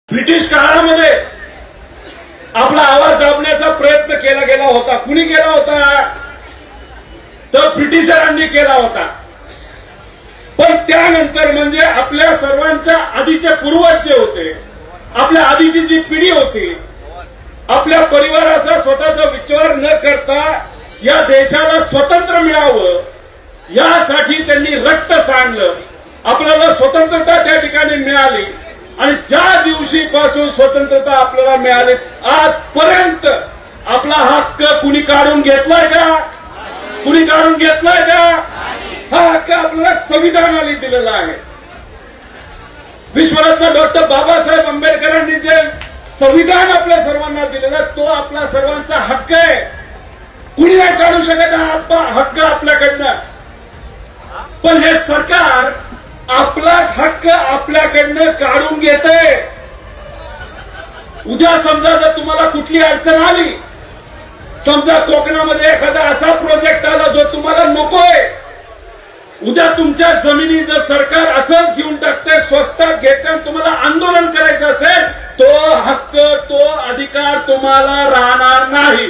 British काळामध्ये आपला आवाज दाबण्याचा प्रयत्न केला गेला होता. कुणी केला होता? तर ब्रिटिशरांनी केला होता. पण त्यानंतर म्हणजे आपल्या सर्वांच्या आधीचे पूर्वज जे होते, आपल्या आधीची जी पिढी होती, आपल्या परिवाराचा स्वतःचा विचार न करता या देशाला स्वतंत्र मिळावं यासाठी त्यांनी रक्त सांडलं. आपल्याला स्वतंत्रता त्या ठिकाणी मिळाली आणि ज्या दिवशीपासून स्वतंत्रता आपल्याला मिळाली आजपर्यंत आपला हक्क कुणी काढून घेतलाय का? कुणी काढून घेतलाय का? हा हक्क आपल्याला संविधानाने दिलेला आहे. विश्वरत्न डॉक्टर बाबासाहेब आंबेडकरांनी जे संविधान आपल्या सर्वांना दिलेला तो आपला सर्वांचा हक्क आहे. कुणी नाही काढू शकत हा हक्क आपल्याकडनं. पण हे सरकार आपलाच हक्क आपल्याकडनं काढून घेते. उद्या समजा जर तुम्हाला कुठली अडचण आली, समजा कोकणामध्ये एखादा असा प्रोजेक्ट आला जो तुम्हाला नकोय, उद्या तुमच्या जमिनी जर सरकार असंच घेऊन टाकते, स्वस्तात घेते, तुम्हाला आंदोलन करायचं असेल, तो हक्क तो अधिकार तुम्हाला राहणार नाही.